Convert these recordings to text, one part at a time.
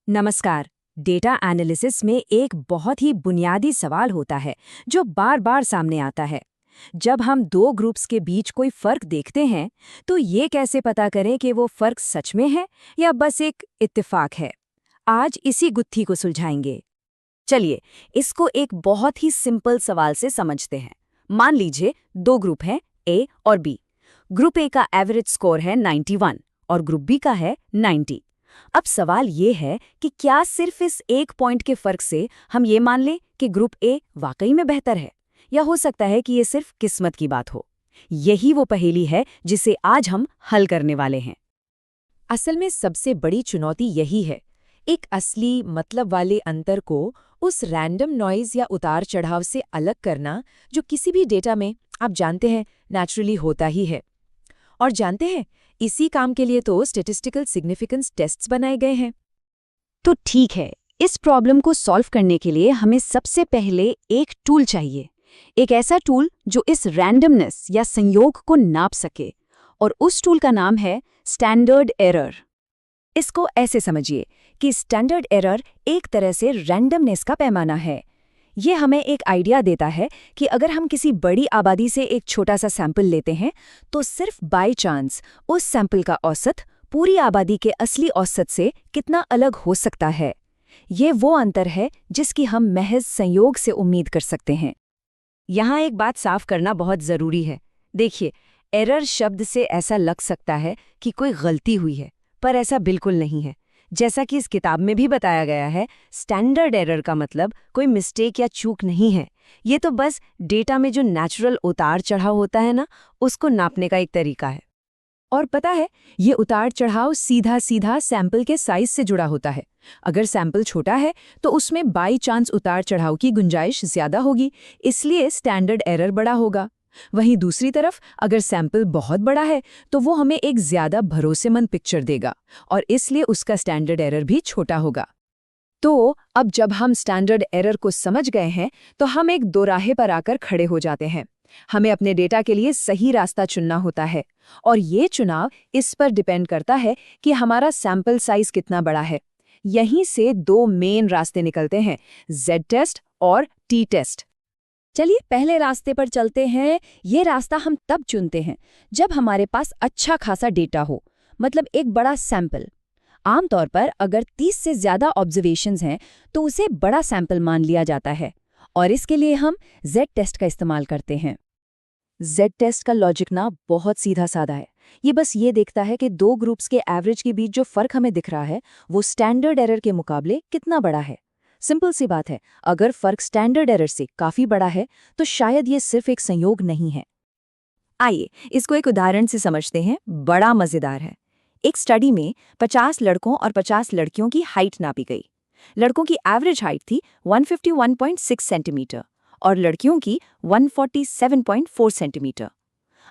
नमस्कार। Data analysis में एक बहुत ही बुनियादी सवाल होता है जो बार बार सामने आता है। जब हम दो ग्रुप्स के बीच कोई फर्क देखते हैं तो ये कैसे पता करें कि वो फर्क सच में है या बस एक इत्तेफाक है। आज इसी गुत्थी को सुलझाएंगे। चलिए इसको एक बहुत ही सिंपल सवाल से समझते हैं। मान लीजिए दो ग्रुप हैं, ए और बी। ग्रुप ए का एवरेज स्कोर है 91 और ग्रुप बी का है 90। अब सवाल ये है कि क्या सिर्फ इस एक पॉइंट के फर्क से हम ये मान लें कि ग्रुप ए वाकई में बेहतर है, या हो सकता है कि ये सिर्फ किस्मत की बात हो। यही वो पहेली है जिसे आज हम हल करने वाले हैं। असल में सबसे बड़ी चुनौती यही है, एक असली मतलब वाले अंतर को उस रैंडम नॉइज या उतार चढ़ाव से अलग करना जो किसी भी डेटा में, आप जानते हैं, नेचुरली होता ही है। और जानते हैं, इसी काम के लिए तो स्टैटिस्टिकल सिग्निफिकेंस टेस्ट्स बनाए गए हैं। तो ठीक है, इस प्रॉब्लम को सॉल्व करने के लिए हमें सबसे पहले एक टूल चाहिए। एक ऐसा टूल जो इस रैंडमनेस या संयोग को नाप सके, और उस टूल का नाम है स्टैंडर्ड एरर। इसको ऐसे समझिए कि स्टैंडर्ड एरर एक तरह से रैंडमनेस का पैमाना है। ये हमें एक आइडिया देता है कि अगर हम किसी बड़ी आबादी से एक छोटा सा सैंपल लेते हैं तो सिर्फ बाय चांस उस सैंपल का औसत पूरी आबादी के असली औसत से कितना अलग हो सकता है। ये वो अंतर है जिसकी हम महज संयोग से उम्मीद कर सकते हैं। यहाँ एक बात साफ करना बहुत ज़रूरी है। देखिए, एरर शब्द से ऐसा लग सकता है कि कोई गलती हुई है, पर ऐसा बिल्कुल नहीं है। जैसा कि इस किताब में भी बताया गया है, स्टैंडर्ड एरर का मतलब कोई मिस्टेक या चूक नहीं है। ये तो बस डेटा में जो नेचुरल उतार चढ़ाव होता है ना, उसको नापने का एक तरीका है। और पता है, ये उतार चढ़ाव सीधा सीधा सैंपल के साइज से जुड़ा होता है। अगर सैंपल छोटा है तो उसमें बाई चांस उतार चढ़ाव की गुंजाइश ज्यादा होगी, इसलिए स्टैंडर्ड एरर बड़ा होगा। वहीं दूसरी तरफ अगर सैंपल बहुत बड़ा है तो वो हमें एक ज्यादा भरोसेमंद पिक्चर देगा, और इसलिए उसका स्टैंडर्ड एरर भी छोटा होगा। तो अब जब हम स्टैंडर्ड एरर को समझ गए हैं तो हम एक दोराहे पर आकर खड़े हो जाते हैं। हमें अपने डेटा के लिए सही रास्ता चुनना होता है, और ये चुनाव इस पर डिपेंड करता है कि हमारा सैंपल साइज कितना बड़ा है। यहीं से दो मेन रास्ते निकलते हैं, जेड टेस्ट और टी टेस्ट। चलिए पहले रास्ते पर चलते हैं। ये रास्ता हम तब चुनते हैं जब हमारे पास अच्छा खासा डेटा हो, मतलब एक बड़ा सैंपल। आमतौर पर अगर 30 से ज़्यादा ऑब्जर्वेशंस हैं तो उसे बड़ा सैंपल मान लिया जाता है, और इसके लिए हम जेड टेस्ट का इस्तेमाल करते हैं। जेड टेस्ट का लॉजिक ना बहुत सीधा साधा है। ये बस ये देखता है कि दो ग्रुप्स के एवरेज के बीच जो फर्क हमें दिख रहा है वो स्टैंडर्ड एरर के मुकाबले कितना बड़ा है। सिंपल सी बात है, अगर फर्क स्टैंडर्ड एरर से काफी बड़ा है तो शायद ये सिर्फ एक संयोग नहीं है। आइए इसको एक उदाहरण से समझते हैं, बड़ा मजेदार है। एक स्टडी में 50 लड़कों और 50 लड़कियों की हाइट नापी गई। लड़कों की एवरेज हाइट थी 151.6 सेंटीमीटर और लड़कियों की 147.4 सेंटीमीटर।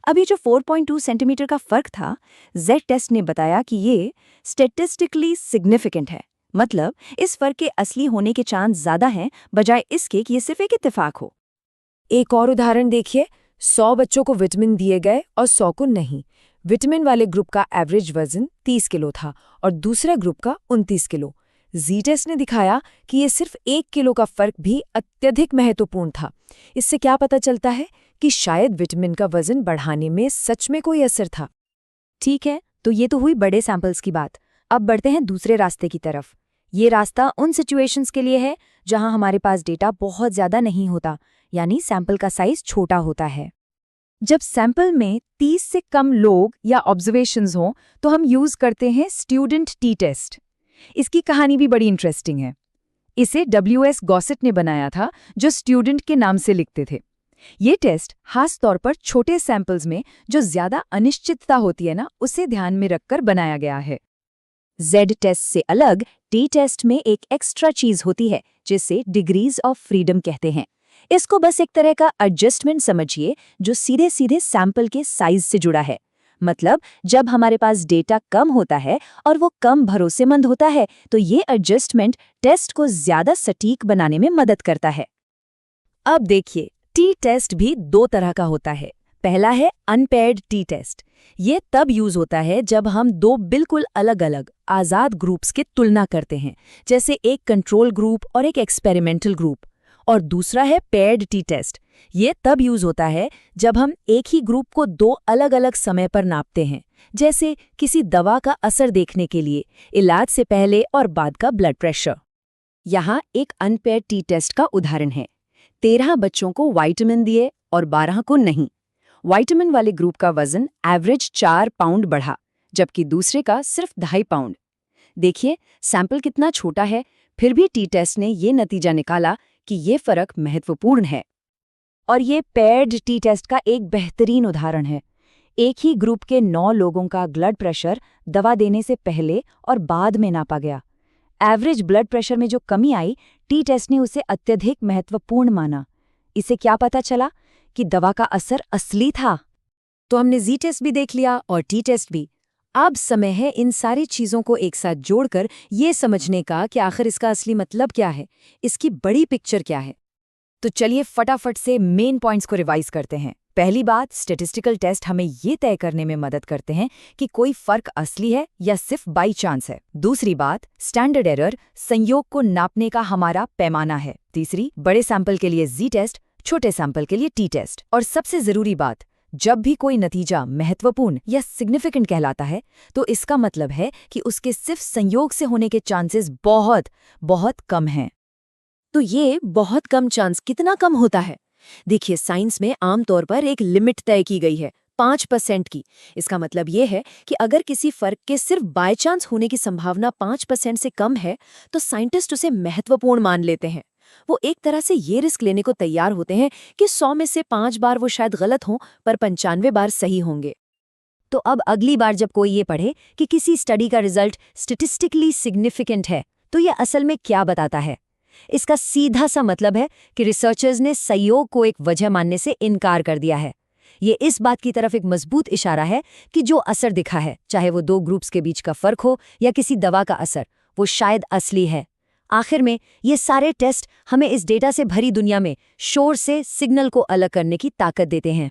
अभी जो 4.2 सेंटीमीटर का फर्क था, जेड टेस्ट ने बताया कि ये स्टैटिस्टिकली सिग्निफिकेंट है। मतलब इस फर्क के असली होने के चांस ज्यादा हैं बजाय इसके कि ये सिर्फ एक इत्तेफाक हो। एक और उदाहरण देखिए, 100 बच्चों को विटामिन दिए गए और 100 को नहीं। विटामिन वाले ग्रुप का एवरेज वजन 30 किलो था और दूसरे ग्रुप का 29 किलो। जी टेस्ट ने दिखाया कि ये सिर्फ 1 किलो का फर्क भी अत्यधिक महत्वपूर्ण था। इससे क्या पता चलता है कि शायद विटामिन का वजन बढ़ाने में सच में कोई असर था। ठीक है, तो ये तो हुई बड़े सैंपल्स की बात। अब बढ़ते हैं दूसरे रास्ते की तरफ। ये रास्ता उन सिचुएशंस के लिए है जहां हमारे पास डेटा बहुत ज्यादा नहीं होता, यानी सैंपल का साइज छोटा होता है। जब सैंपल में 30 से कम लोग या ऑब्जर्वेशंस हों तो हम यूज करते हैं स्टूडेंट टी टेस्ट। इसकी कहानी भी बड़ी इंटरेस्टिंग है। इसे WS गॉसेट ने बनाया था, जो स्टूडेंट के नाम से लिखते थे। ये टेस्ट खास तौर पर छोटे सैंपल्स में जो ज्यादा अनिश्चितता होती है ना, उसे ध्यान में रखकर बनाया गया है। जेड टेस्ट से अलग टी टेस्ट में एक एक्स्ट्रा चीज होती है जिसे डिग्रीज ऑफ फ्रीडम कहते हैं। इसको बस एक तरह का एडजस्टमेंट समझिए जो सीधे सीधे सैंपल के साइज से जुड़ा है। मतलब जब हमारे पास डेटा कम होता है और वो कम भरोसेमंद होता है तो ये एडजस्टमेंट टेस्ट को ज्यादा सटीक बनाने में मदद करता है। अब देखिए, टी टेस्ट भी दो तरह का होता है। पहला है अनपेयर्ड टी टेस्ट। ये तब यूज होता है जब हम दो बिल्कुल अलग अलग आजाद ग्रुप्स की तुलना करते हैं, जैसे एक कंट्रोल ग्रुप और एक एक्सपेरिमेंटल ग्रुप। और दूसरा है पेयर्ड टी टेस्ट। ये तब यूज होता है जब हम एक ही ग्रुप को दो अलग अलग समय पर नापते हैं, जैसे किसी दवा का असर देखने के लिए इलाज से पहले और बाद का ब्लड प्रेशर। यहाँ एक अनपेयर्ड टी टेस्ट का उदाहरण है। 13 बच्चों को विटामिन दिए और 12 को नहीं। विटामिन वाले ग्रुप का वजन एवरेज 4 पाउंड बढ़ा, जबकि दूसरे का सिर्फ 2.5 पाउंड। देखिए सैंपल कितना छोटा है, फिर भी टी टेस्ट ने ये नतीजा निकाला कि ये फर्क महत्वपूर्ण है। और ये पेयर्ड टी टेस्ट का एक बेहतरीन उदाहरण है। एक ही ग्रुप के 9 लोगों का ब्लड प्रेशर दवा देने से पहले और बाद में नापा गया। एवरेज ब्लड प्रेशर में जो कमी आई, टी टेस्ट ने उसे अत्यधिक महत्वपूर्ण माना। इसे क्या पता चला कि दवा का असर असली था। तो हमने जी टेस्ट भी देख लिया और टी टेस्ट भी। अब समय है इन सारी चीज़ों को एक साथ जोड़कर ये समझने का कि आखिर इसका असली मतलब क्या है, इसकी बड़ी पिक्चर क्या है। तो चलिए फटाफट से मेन पॉइंट्स को रिवाइज करते हैं। पहली बात, स्टैटिस्टिकल टेस्ट हमें ये तय करने में मदद करते हैं कि कोई फर्क असली है या सिर्फ बाई चांस है। दूसरी बात, स्टैंडर्ड एरर संयोग को नापने का हमारा पैमाना है। तीसरी, बड़े सैंपल के लिए जी टेस्ट, छोटे सैंपल के लिए टी टेस्ट। और सबसे जरूरी बात, जब भी कोई नतीजा महत्वपूर्ण या सिग्निफिकेंट कहलाता है तो इसका मतलब है कि उसके सिर्फ संयोग से होने के चांसेस बहुत बहुत कम हैं। तो ये बहुत कम चांस कितना कम होता है? देखिए साइंस में आमतौर पर एक लिमिट तय की गई है 5% की। इसका मतलब ये है कि अगर किसी फर्क के सिर्फ बाय चांस होने की संभावना 5% से कम है तो साइंटिस्ट उसे महत्वपूर्ण मान लेते हैं। वो एक तरह से ये रिस्क लेने को तैयार होते हैं कि 100 में से 5 बार वो शायद गलत हों पर 95 बार सही होंगे। तो अब अगली बार जब कोई ये पढ़े कि किसी स्टडी का रिजल्ट स्टैटिस्टिकली सिग्निफिकेंट है तो ये असल में क्या बताता है? इसका सीधा सा मतलब है कि रिसर्चर्स ने संयोग को एक वजह मानने से इनकार कर दिया है। ये इस बात की तरफ एक मजबूत इशारा है कि जो असर दिखा है, चाहे वो दो ग्रुप्स के बीच का फर्क हो या किसी दवा का असर, वो शायद असली है। आखिर में ये सारे टेस्ट हमें इस डेटा से भरी दुनिया में शोर से सिग्नल को अलग करने की ताकत देते हैं।